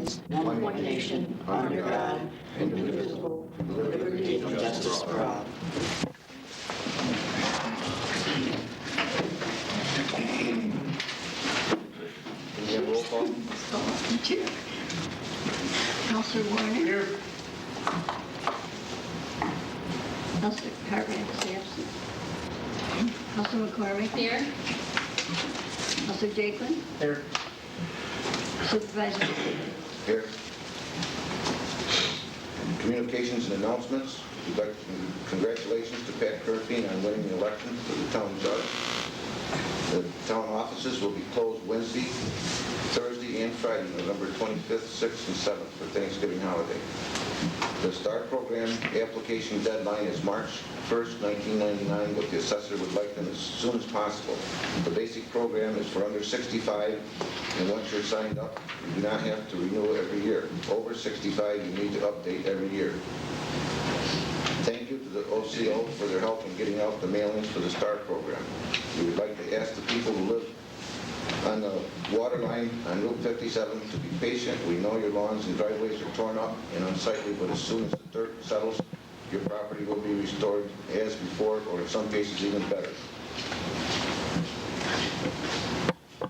stands, one nation, under God, indivisible, with liberty and justice for all. Can we have roll call? Counselor Warner. Here. Counselor Cartwright is absent. Counselor McCormick. Here. Counselor Jakeman. Here. Supervisor. Here. Communications and announcements. Congratulations to Pat Kerpine on winning the election for the town judge. The town offices will be closed Wednesday, Thursday, and Friday, November 25th, 6th, and 7th for Thanksgiving holiday. The STAR program application deadline is March 1st, 1999, but the assessor would like them as soon as possible. The basic program is for under 65, and once you're signed up, you do not have to renew every year. Over 65, you need to update every year. Thank you to the OCO for their help in getting out the mailings for the STAR program. We would like to ask the people who live on the water line on Route 57 to be patient. We know your lawns and driveways are torn up and unsightly, but as soon as the dirt settles, your property will be restored as before, or in some cases even better.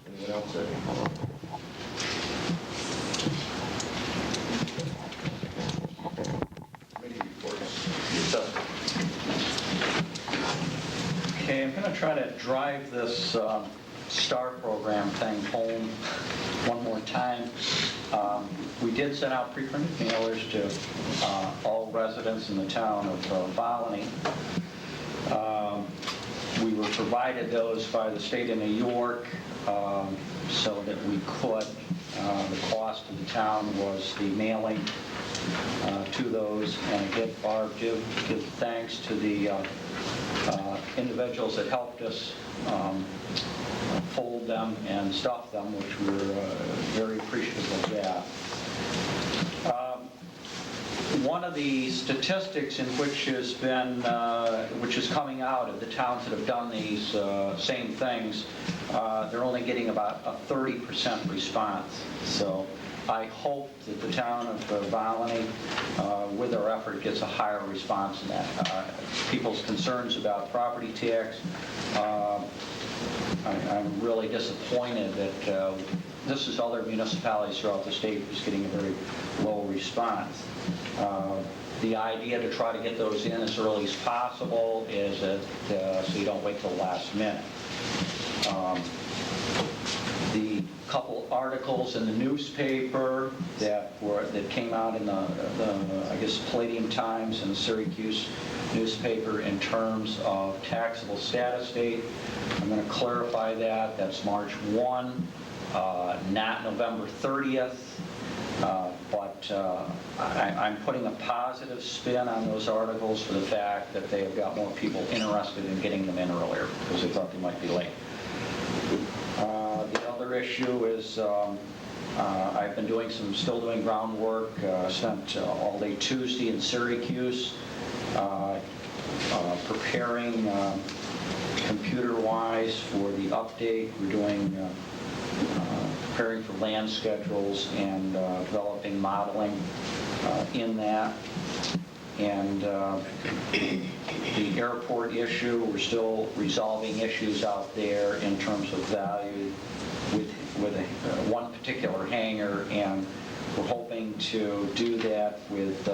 Anyone else? Committee reports. Okay, I'm going to try to drive this STAR program thing home one more time. We did send out pre-printed mailers to all residents in the town of Volney. We were provided those by the state of New York so that we could. The cost of the town was the mailing to those, and again, Barb, give thanks to the individuals that helped us fold them and stuff them, which we were very appreciative of that. One of the statistics in which has been, which is coming out of the towns that have done these same things, they're only getting about a 30% response. So I hope that the town of Volney, with our effort, gets a higher response than that. People's concerns about property tax, I'm really disappointed that this is other municipalities throughout the state who's getting a very low response. The idea to try to get those in as early as possible is that so you don't wait till the last minute. The couple articles in the newspaper that came out in the I guess Palladium Times and the Syracuse newspaper in terms of taxable status date, I'm going to clarify that. That's March 1, not November 30th. But I'm putting a positive spin on those articles for the fact that they have got more people interested in getting them in earlier because they thought they might be late. The other issue is I've been still doing groundwork. Spent all day Tuesday in Syracuse preparing computer-wise for the update. We're doing preparing for land schedules and developing modeling in that. And the airport issue, we're still resolving issues out there in terms of value with one particular hangar, and we're hoping to do that with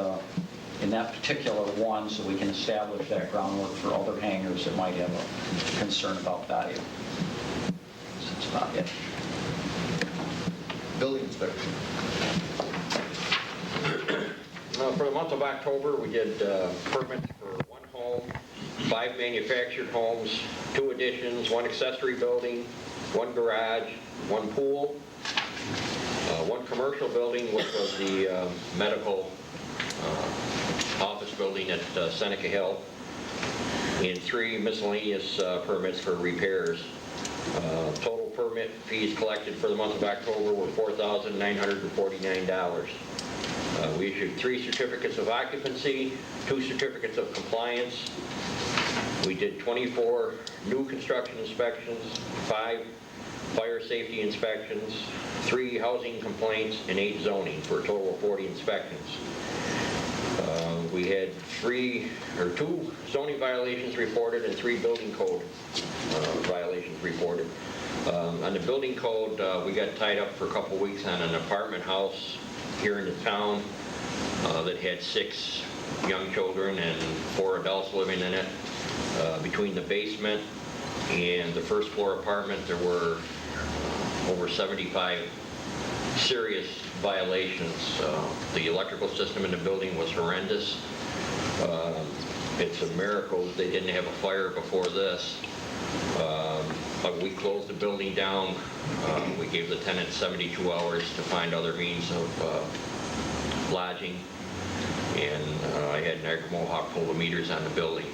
in that particular one so we can establish that groundwork for other hangars that might have a concern about value. So that's about it. Building inspection. For the month of October, we did permits for 1 home, 5 manufactured homes, 2 additions, 1 accessory building, 1 garage, 1 pool, 1 commercial building, which was the medical office building at Seneca Hill, and 3 miscellaneous permits for repairs. Total permit fees collected for the month of October were $4,949. We issued 3 certificates of occupancy, 2 certificates of compliance. We did 24 new construction inspections, 5 fire safety inspections, 3 housing complaints, and 8 zoning, for a total of 40 inspections. We had 2 zoning violations reported and 3 building code violations reported. On the building code, we got tied up for a couple weeks on an apartment house here in the town that had 6 young children and 4 adults living in it. Between the basement and the first floor apartment, there were over 75 serious violations. The electrical system in the building was horrendous. It's a miracle that they didn't have a fire before this. But we closed the building down. We gave the tenants 72 hours to find other means of lodging. And I had Niagara Mohawk pull the meters on the building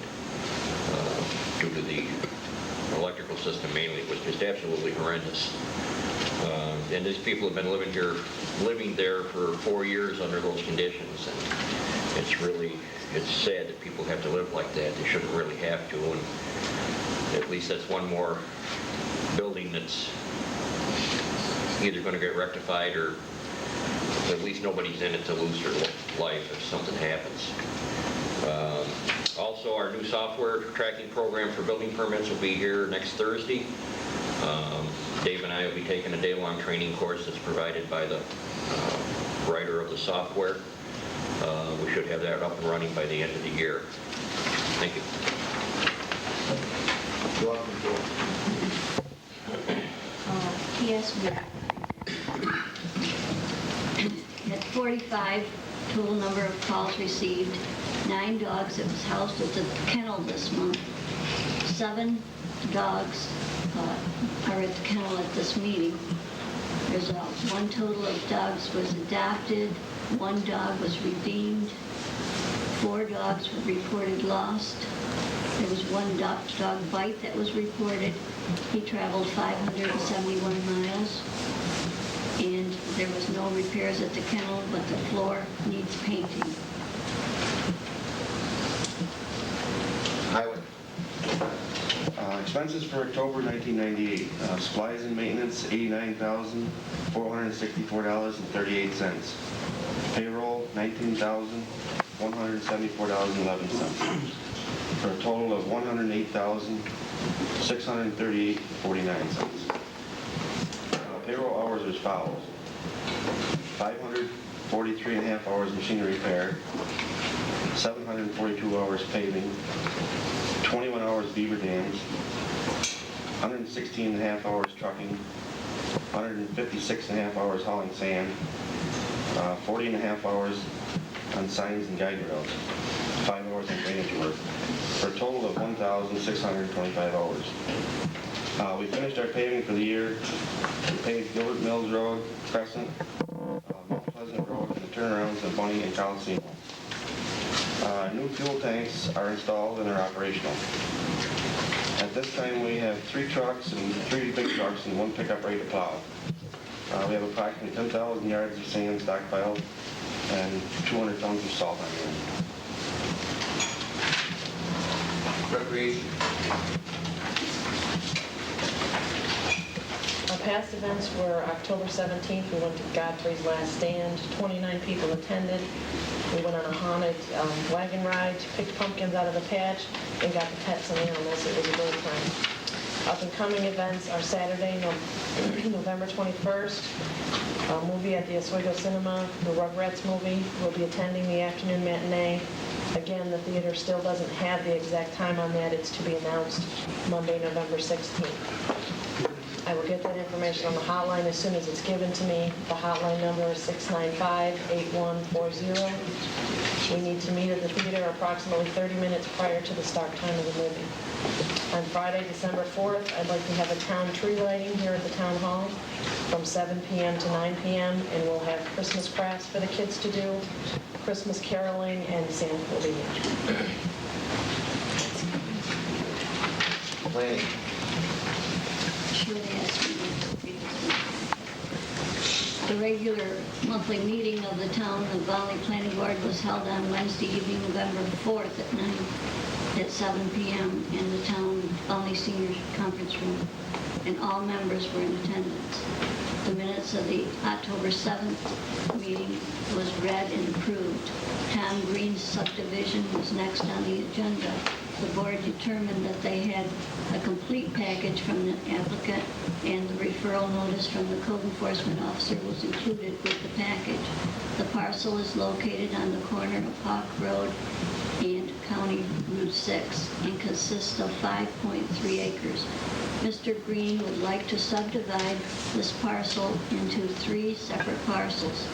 due to the electrical system mainly. It was just absolutely horrendous. And these people have been living there for 4 years under those conditions. And it's sad that people have to live like that. They shouldn't really have to. And at least that's one more building that's either going to get rectified, or at least nobody's in it to lose their life if something happens. Also, our new software tracking program for building permits will be here next Thursday. Dave and I will be taking a day-long training course that's provided by the writer of the software. We should have that up and running by the end of the year. Thank you. You're welcome, Joe. Yes, we had 45 total number of calls received, 9 dogs that was housed at the kennel this month, 7 dogs are at the kennel at this meeting. There's one total of dogs was adopted, 1 dog was redeemed, 4 dogs were reported lost. There was 1 dog bite that was reported. He traveled 571 miles. And there was no repairs at the kennel, but the floor needs painting. Highway. Expenses for October 1998. Supplies and maintenance, $89,464.38. Payroll, $19,174.11. For a total of $108,638.49. Payroll hours as follows: 543.5 hours machinery repair, 742 hours paving, 21 hours beaver dams, 116.5 hours trucking, 156.5 hours hauling sand, 40.5 hours on signs and guide rails, 5 hours on drainage work, for a total of 1,625 hours. We finished our paving for the year. We paved Gilbert Mills Road, Crescent, Mount Pleasant Road, and the turnarounds of Volney and Coliseum. New fuel tanks are installed and are operational. At this time, we have 3 trucks and 3 big trucks and 1 pickup ready to plow. We have approximately 10,000 yards of sand stockpiled and 200 tons of salt on hand. Recreation. Our past events were October 17th, we went to Godfrey's Last Stand. 29 people attended. We went on a haunted wagon ride, picked pumpkins out of the patch, and got to pet some animals. It was a great time. Up and coming events are Saturday, November 21st, a movie at the Oswego Cinema, the Rugrats movie. We'll be attending the afternoon matinee. Again, the theater still doesn't have the exact time on that. It's to be announced Monday, November 16th. I will get that information on the hotline as soon as it's given to me. The hotline number is 695-8140. We need to meet at the theater approximately 30 minutes prior to the start time of the movie. On Friday, December 4th, I'd like to have a town tree lighting here at the town hall from 7 p.m. to 9 p.m. and we'll have Christmas crafts for the kids to do, Christmas caroling, and Santa will be here. Planning. Should ask me to read this one. The regular monthly meeting of the Town of Volney Planning Board was held on Wednesday evening, November 4th at 7 p.m. in the Town Volney Senior Conference Room, and all members were in attendance. The minutes of the October 7th meeting was read and approved. Tom Green's subdivision was next on the agenda. The board determined that they had a complete package from the applicant, and the referral notice from the code enforcement officer was included with the package. The parcel is located on the corner of Hawk Road and County Route 6 and consists of 5.3 acres. Mr. Green would like to subdivide this parcel into 3 separate parcels.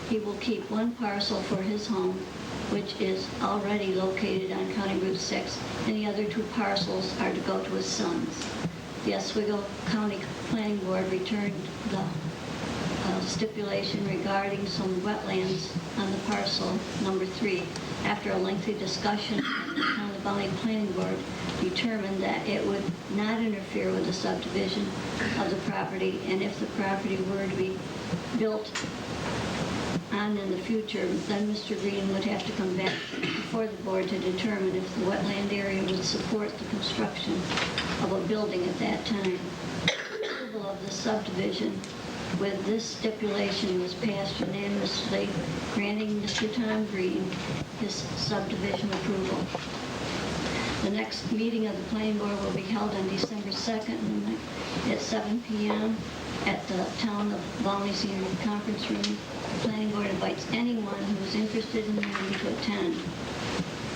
He will keep one parcel for his home, which is already located on County Route 6, and the other 2 parcels are to go to his sons. The Oswego County Planning Board returned the stipulation regarding some wetlands on the parcel number 3. After a lengthy discussion, the Town of Volney Planning Board determined that it would not interfere with the subdivision of the property, and if the property were to be built on in the future, then Mr. Green would have to come back before the board to determine if the wetland area would support the construction of a building at that time. Approval of the subdivision with this stipulation was passed unanimously, granting Mr. Tom Green his subdivision approval. The next meeting of the planning board will be held on December 2nd at 7 p.m. at the Town of Volney Senior Conference Room. The planning board invites anyone who is interested in the meeting to attend.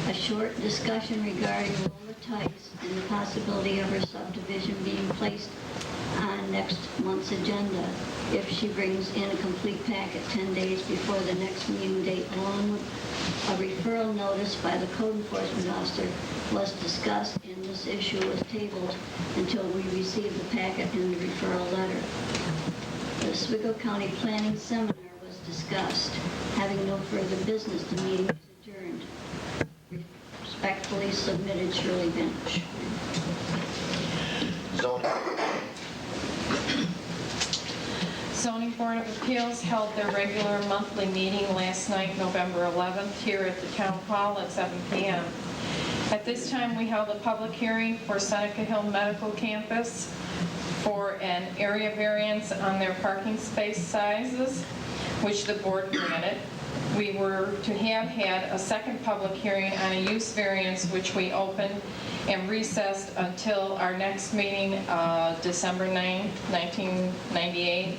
A short discussion regarding Lola Tice and the possibility of her subdivision being placed on next month's agenda if she brings in a complete packet 10 days before the next meeting date, along with a referral notice by the code enforcement officer, was discussed, and this issue was tabled until we receive the packet and the referral letter. The Oswego County Planning Seminar was discussed. Having no further business, the meeting is adjourned. Respectfully submitted, Shirley Bench. Zoning Board of Appeals held their regular monthly meeting last night, November 11th, here at the Town Hall at 7 p.m. At this time, we held a public hearing for Seneca Hill Medical Campus for an area variance on their parking space sizes, which the board granted. We were to have had a second public hearing on a use variance, which we opened and recessed until our next meeting, December 9, 1998.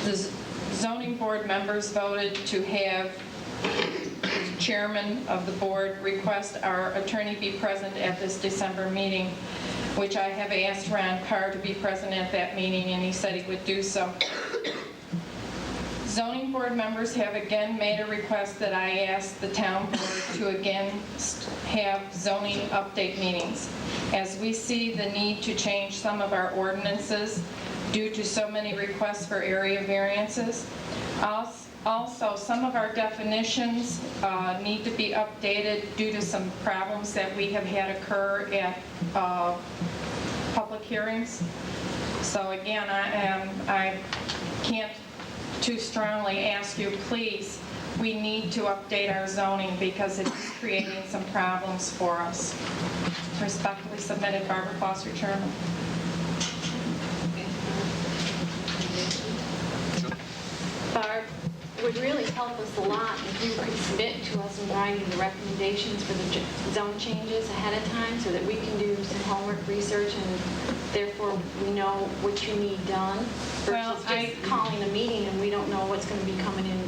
The zoning board members voted to have the chairman of the board request our attorney be present at this December meeting, which I have asked Ron Carr to be present at that meeting, and he said he would do so. Zoning board members have again made a request that I ask the town board to again have zoning update meetings, as we see the need to change some of our ordinances due to so many requests for area variances. Also, some of our definitions need to be updated due to some problems that we have had occur at public hearings. So again, I can't too strongly ask you, please, we need to update our zoning because it's creating some problems for us. Respectfully submitted, Barbara Foster, Chairman. Barb, it would really help us a lot if you could submit to us in writing the recommendations for the zone changes ahead of time so that we can do some homework research and therefore we know what you need done versus just calling a meeting and we don't know what's going to be coming in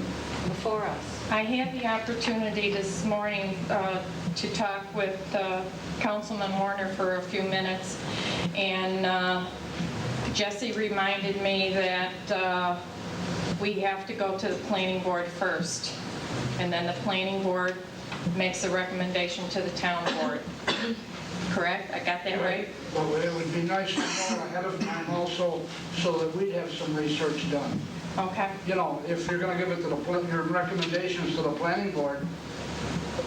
before us. I had the opportunity this morning to talk with Councilman Warner for a few minutes, and Jesse reminded me that we have to go to the planning board first, and then the planning board makes a recommendation to the town board. Correct? I got that right? Well, it would be nice to know ahead of time also, so that we'd have some research done. Okay. You know, if you're going to give it to your recommendations to the planning board,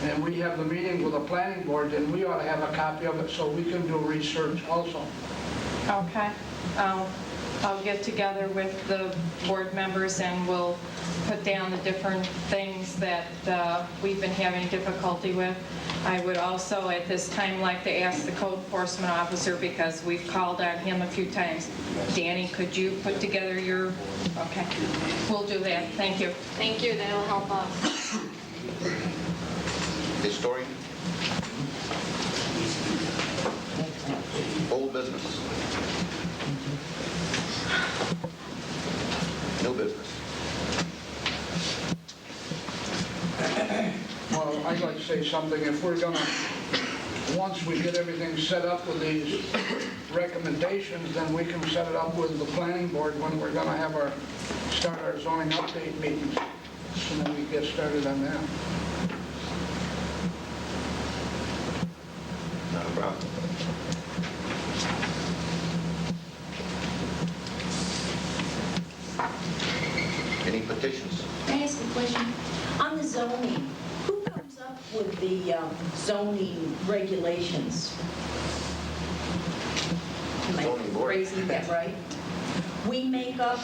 and we have the meeting with the planning board, then we ought to have a copy of it so we can do research also. Okay. I'll get together with the board members and we'll put down the different things that we've been having difficulty with. I would also at this time like to ask the code enforcement officer, because we've called on him a few times. Danny, could you put together your, okay, we'll do that. Thank you. Thank you, that'll help us. Historian? Old business? New business? Well, I'd like to say something. If we're gonna, once we get everything set up with these recommendations, then we can set it up with the planning board when we're gonna have start our zoning update meetings. So then we get started on that. Not a problem. Any petitions? Can I ask a question? On the zoning, who comes up with the zoning regulations? Am I Zoning board. phrasing that right? We make up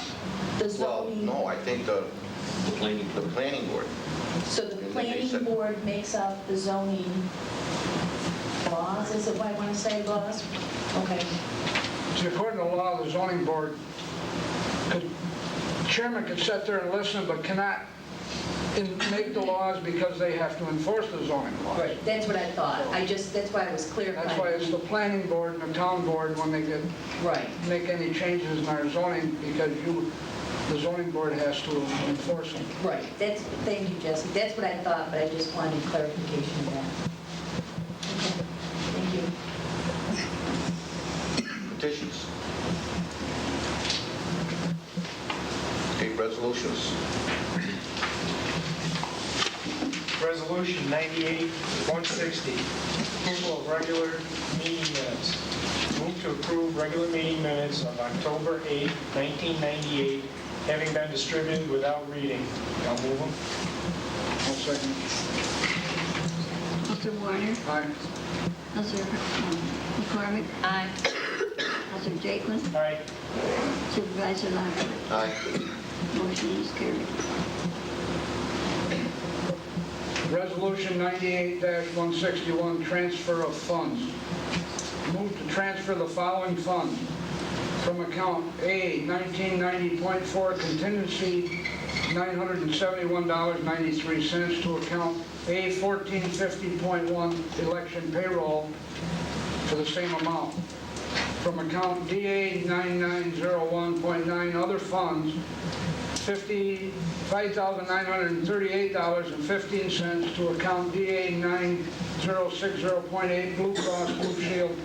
the Well, zoning? no, I think the planning board. So the And then they planning said- board makes up the zoning laws, is it what I want to say, laws? Okay. See, according to law, the zoning board, chairman could sit there and listen, but cannot make the laws because they have to enforce the zoning laws. Right, that's what I thought. That's why I was clarifying. That's why it's the planning board and the town board when they Right. make any changes in our zoning, because the zoning board has to enforce them. Right, thank you, Jesse. That's what I thought, but I just wanted clarification of that. Okay, thank you. Petitions. Okay, resolutions. Resolution 98-160, approval of regular meeting minutes. Move to approve regular meeting minutes of October 8, 1998, having been distributed without reading. I'll move them. I'll second. Counselor Warner? Aye. Counselor McCormick? Aye. Counselor Jakeman? Aye. Supervisor Lockwood? Aye. Motion is carried. Resolution 98-161, transfer of funds. Move to transfer the following funds from account A 1990.4 contingency $971.93 to account A 1450.1 election payroll for the same amount. From account DA 9901.9 other funds, $5,938.15 to account DA 9060.8 Blue Cross Blue Shield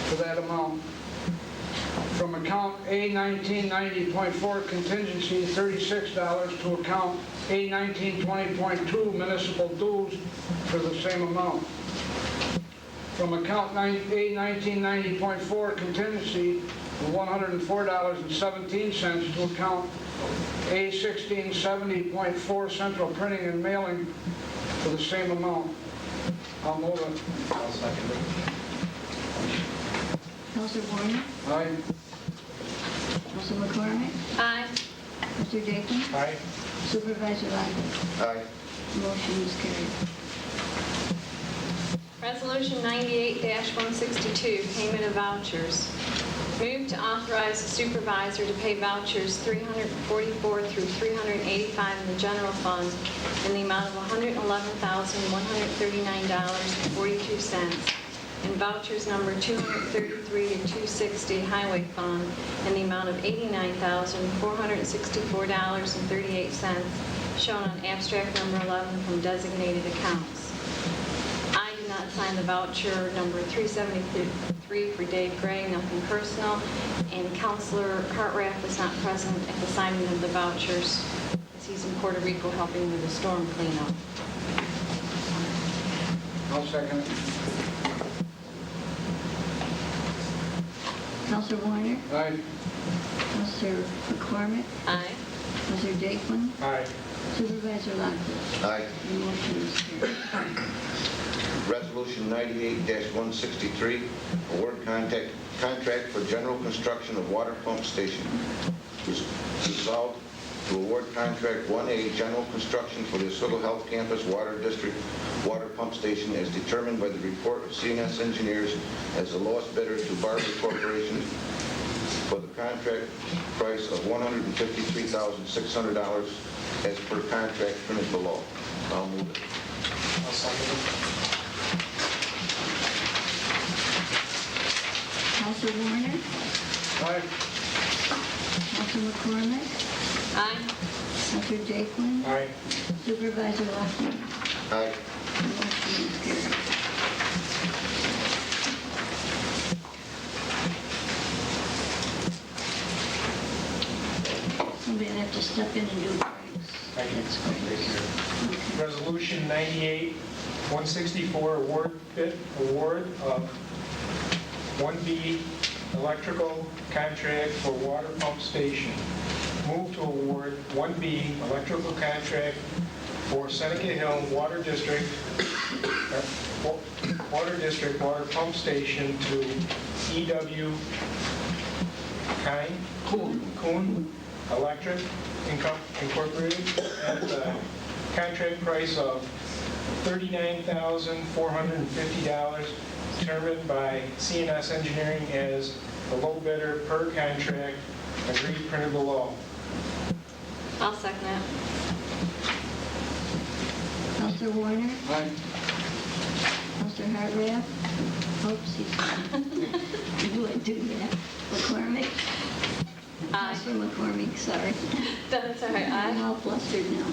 for that amount. From account A 1990.4 contingency, $36 to account A 1920.2 municipal dues for the same amount. From account A 1990.4 contingency, $104.17 to account A 1670.4 central printing and mailing for the same amount. I'll move it. I'll second it. Counselor Warner? Aye. Counselor McCormick? Aye. Counselor Jakeman? Aye. Supervisor Lockwood? Aye. Motion is carried. Resolution 98-162, payment of vouchers. Move to authorize the supervisor to pay vouchers 344 through 385 in the general fund in the amount of $111,139.42, and vouchers number 233 to 260 highway fund in the amount of $89,464.38, shown on abstract number 11 from designated accounts. I did not sign the voucher number 373 for Dave Gray, nothing personal, and Counselor Hartraff was not present at the signing of the vouchers as he's in Puerto Rico helping with the storm cleanup. I'll second it. Counselor Warner? Aye. Counselor McCormick? Aye. Counselor Jakeman? Aye. Supervisor Lockwood? Aye. The motion is carried. Resolution 98-163, award contract contract for general construction of water pump station. Resolved to award contract 1A, general construction for the Oswego Health Campus Water District water pump station as determined by the report of CNS engineers as the lowest bidder to Barber Corporation for the contract price of $153,600 as per contract printed below. I'll move it. I'll second it. Counselor Warner? Aye. Counselor McCormick? Aye. Counselor Jakeman? Aye. Supervisor Luckman? Aye. Motion is carried. Somebody will have to step in and do breaks. I can That's great. take care of it. Okay. Resolution 98-164, award of 1B electrical contract for water pump station. Move to award 1B electrical contract for Seneca Hill Water District water pump station to EW Kuhn Electric Incorporated at the contract price of $39,450, determined by CNS Engineering as the low bidder per contract, agreed printed below. I'll second that. Counselor Warner? Aye. Counselor Hartranft? Oops, he's do I do that? McCormick? Aye. Counselor McCormick, sorry. That's all right. I'm Aye. all flustered now.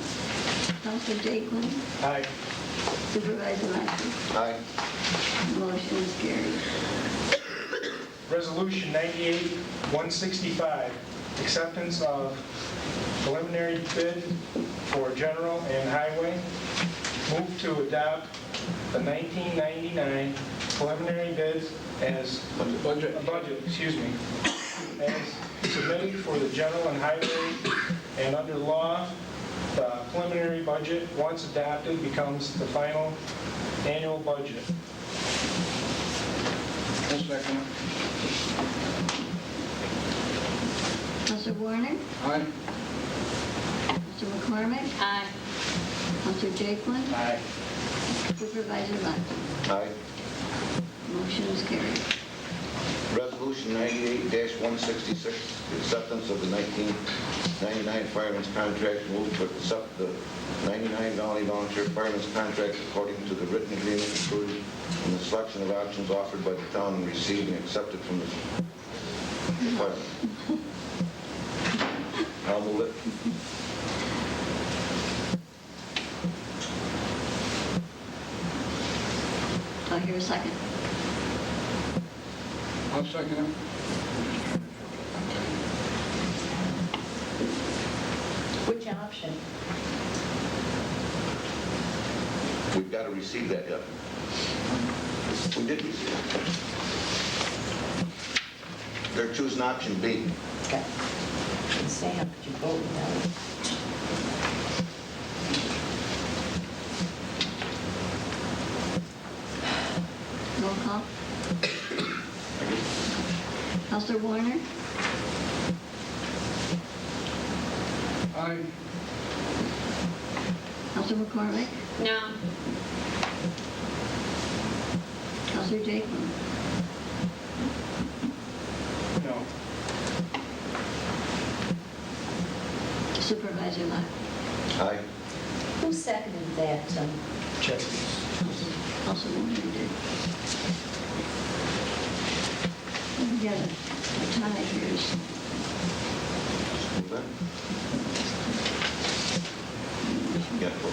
Counselor Jakeman? Aye. Supervisor Lackey? Aye. Motion is carried. Resolution 98-165, acceptance of preliminary bid for general and highway. Move to adopt the 1999 preliminary bids as Budget. as submitted for the general and highway, and under law, the preliminary budget, once adopted, becomes the final annual budget. I'll second it. Counselor Warner? Aye. Counselor McCormick? Aye. Counselor Jakeman? Aye. Supervisor Lackey? Aye. Motion is carried. Resolution 98-166, acceptance of the 1999 fireman's contract. Move to accept the 99 Valley Volunteer Fireman's contract according to the written agreement included in the selection of options offered by the town and received and accepted from the firemen. I'll move it. I'll hear a second. I'll second it. Which option? We've got to receive that yet. We did receive it. They're choosing option B. Okay. Sam, could you vote now? Roll call. Counselor Warner? Aye. Counselor McCormick? No. Counselor Jakeman? No. Supervisor Lackey? Aye. Who seconded that? Check. Counselor Warner did. We got a tie here. Move that. Yeah, for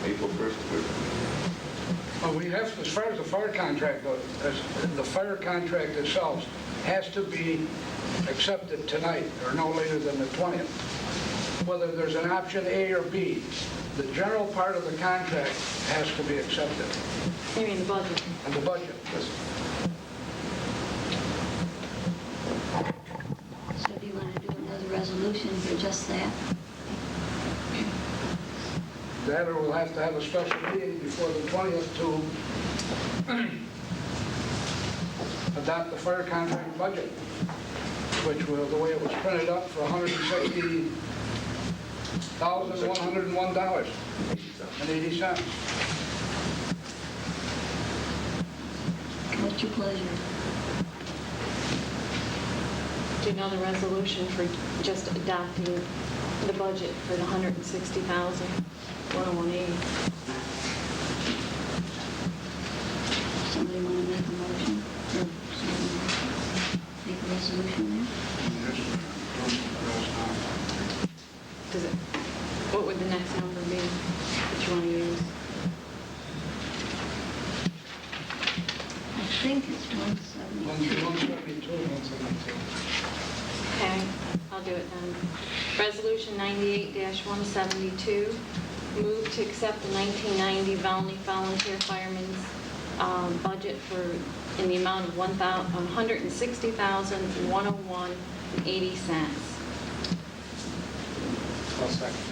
April 1st. Well, we have, as far as the fire contract goes, the fire contract itself has to be accepted tonight or no later than the 20th. Whether there's an option A or B, the general part of the contract has to be accepted. You mean the budget? And the budget. So do you want to do another resolution for just that? That or we'll have to have a special meeting before the 20th to adopt the fire contract budget, which was the way it was printed up for $160,101.80. What's your pleasure? Do you know the resolution for just adopting the budget for the $160,101.80? Somebody want to make a motion? Or somebody make a resolution there? Does it, what would the next number be that you want to use? I think it's 172. 172. Okay, I'll do it then. Resolution 98-172, move to accept the 1990 Volney Volunteer Firemen's budget in the amount of $160,101.80. I'll second.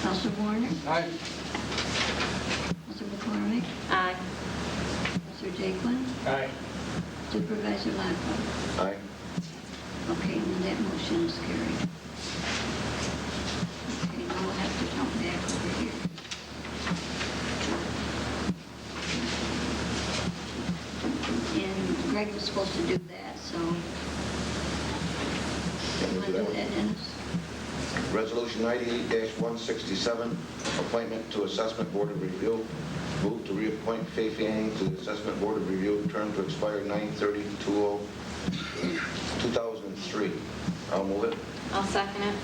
Counselor Warner? Aye. Counselor McCormick? Aye. Counselor Jaquin? Aye. Supervisor Lappler? Aye. Okay, and that motion is carried. Okay, now we'll have to jump back over here. And Greg was supposed to do that, so you want to do that, Dennis? Resolution 98-167, appointment to Assessment Board of Review. Move to reappoint Fay Fanning to the Assessment Board of Review, term to expire 9/30/2003. I'll move it. I'll second it.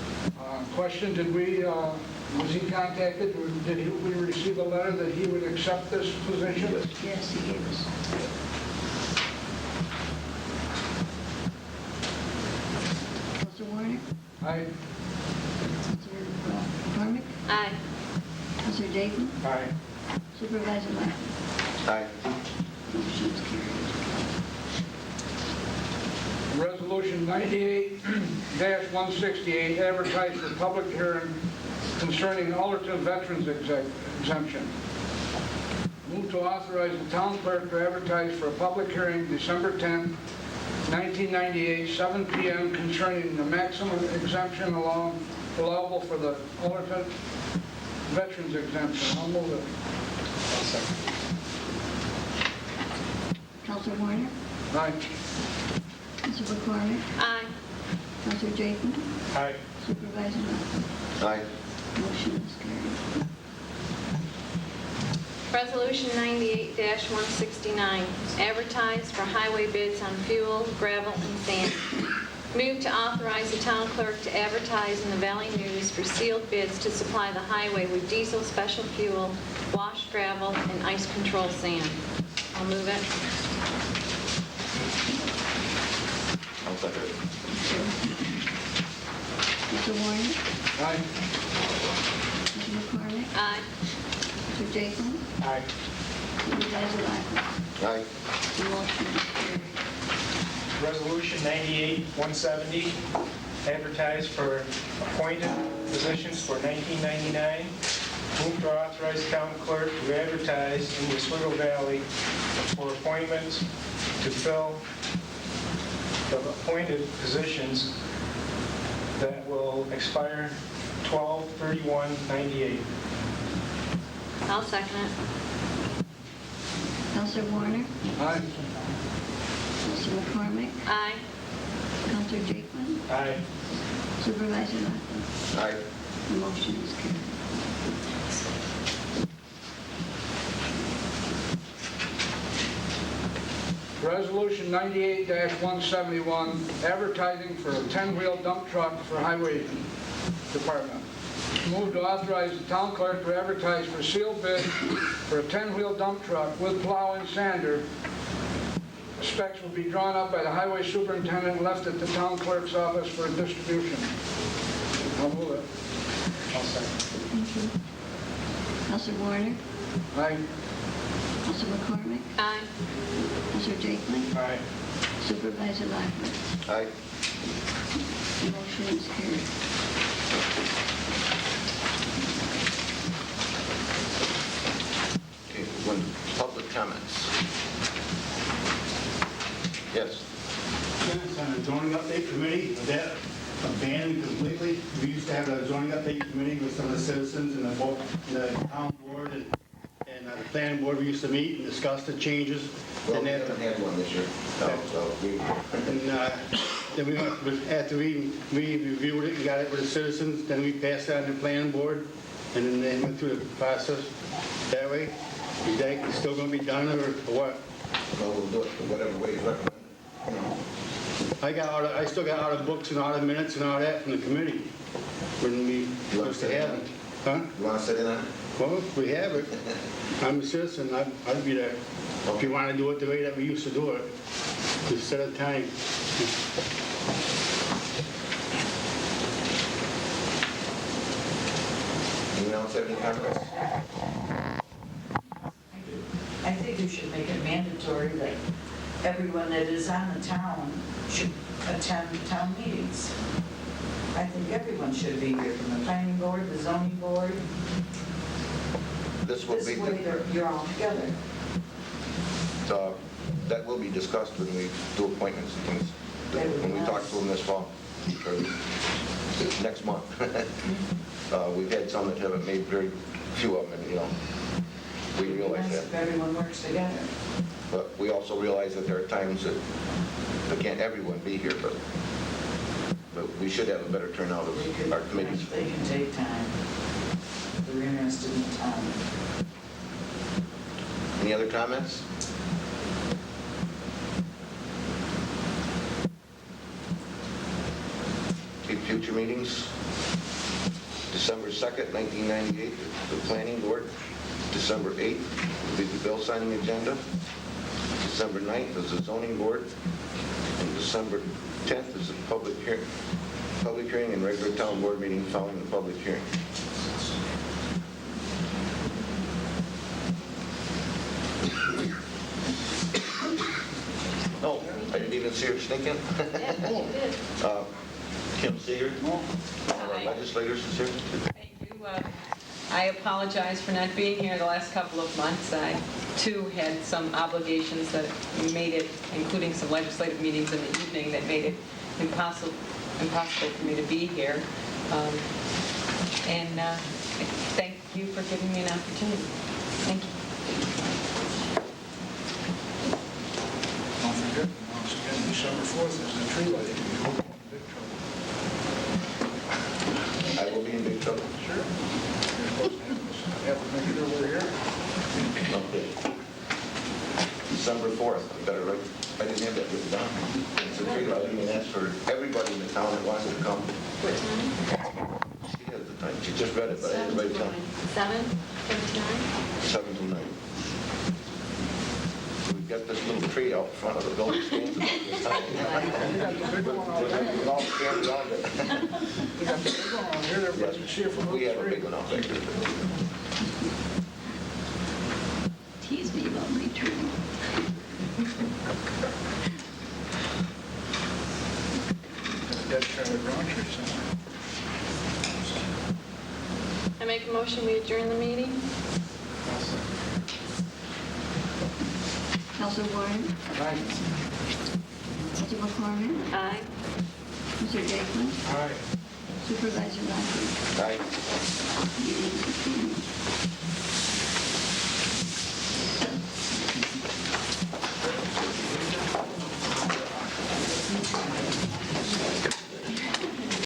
Question, did we, was he contacted, or did we receive a letter that he would accept this position? Yes, he gave us. Counselor Warner? Aye. Counselor McCormick? Aye. Counselor Jaquin? Aye. Supervisor Lappler? Aye. Motion is carried. Resolution 98-168, advertised for public hearing concerning alternate veterans exemption. Move to authorize the town clerk to advertise for a public hearing December 10, 1998, 7 p.m. concerning the maximum exemption allowable for the alternate veterans exemption. I'll move it. I'll second. Counselor Warner? Aye. Counselor McCormick? Aye. Counselor Jaquin? Aye. Supervisor Lappler? Aye. Motion is carried. Resolution 98-169, advertised for highway bids on fuel, gravel, and sand. Move to authorize the town clerk to advertise in the Valley News for sealed bids to supply the highway with diesel special fuel, washed gravel, and ice control sand. I'll move it. I'll second it. Counselor Warner? Aye. Counselor McCormick? Aye. Counselor Jaquin? Aye. Supervisor Lappler? Aye. The motion is carried. Resolution 98-170, advertised for appointed positions for 1999. Move to authorize town clerk to advertise in the Oswego Valley for appointments to fill the appointed positions that will expire 12/31/98. I'll second it. Counselor Warner? Aye. Counselor McCormick? Aye. Counselor Jaquin? Aye. Supervisor Lappler? Aye. The motion is carried. Resolution 98-171, advertising for a 10-wheel dump truck for highway department. Move to authorize the town clerk to advertise for sealed bid for a 10-wheel dump truck with plow and sander. Specs will be drawn up by the highway superintendent and left at the town clerk's office for distribution. I'll move it. I'll second. Thank you. Counselor Warner? Aye. Counselor McCormick? Aye. Counselor Jaquin? Aye. Supervisor Lappler? Aye. The motion is carried. comments? Yes. Yes, on the zoning update committee, was that abandoned completely? We used to have a zoning update committee with some of the citizens and the town board and the planning board. We used to meet and discuss the changes. Well, And we then- haven't had one this year. No, so we, and then we went, after we reviewed it and got it with the citizens, then we passed it on to the planning board, and then they went through the process that way. You think it's still going to be done or what? well, we'll do it whatever way is recommended. I still got all the books and all the minutes and all that from the committee when we You want used to to sit have in it. on it? Huh? You want to sit in on it? Well, if we have it. I'm a citizen, I'd be there. If you want to do it the way that we used to do it, just set a time. Anyone else have any comments? I think you should make it mandatory that everyone that is on the town should attend town meetings. I think everyone should be here, from the planning board, the zoning board. This will This be, way you're all together. that will be discussed when we do appointments and things, when we talk to them this fall, or next month. We've had some that haven't made very few of them, and, we realize Nice that. if everyone works together. But we also realize that there are times that can't everyone be here, but we should have a better turnout of our committees. They can take time. If they're interested in the town. Any other comments? Future meetings, December 2nd, 1998, the planning board. December 8th will be the bill signing agenda. December 9th is the zoning board. And December 10th is the public hearing and regular town board meeting following the public hearing. Oh, I didn't even see her sneak in. Yeah, you did. Kim Seeger, one of our legislators is here. Thank you. I apologize for not being here the last couple of months. I, too, had some obligations that made it, including some legislative meetings in the evening, that made it impossible for me to be here. And thank you for giving me an opportunity. Thank you. Don't forget, once again, December 4th is the tree lighting. We hope you're in big trouble. I will be in big trouble. Sure. You're supposed to have to make sure we're here. Okay. December 4th, I didn't have that written down. It's a tree lighting, and that's for everybody in the town that wants to come. What time? She has the time, she just read it, but everybody tell me. 7, 7 7 to 9. We've got this little tree out front of the building. Stands about this high. With all the cameras on it. We got the big one on here, everybody can see it from We the have a big one out there. Tease me about my tree. Dead Charlie Brown tree somewhere. I make a motion, we adjourn the meeting? Counselor Warren? Right. Mr. McCormick? Aye. Mr. Jackman? All right. Supervisor Rodriguez? Aye. Meeting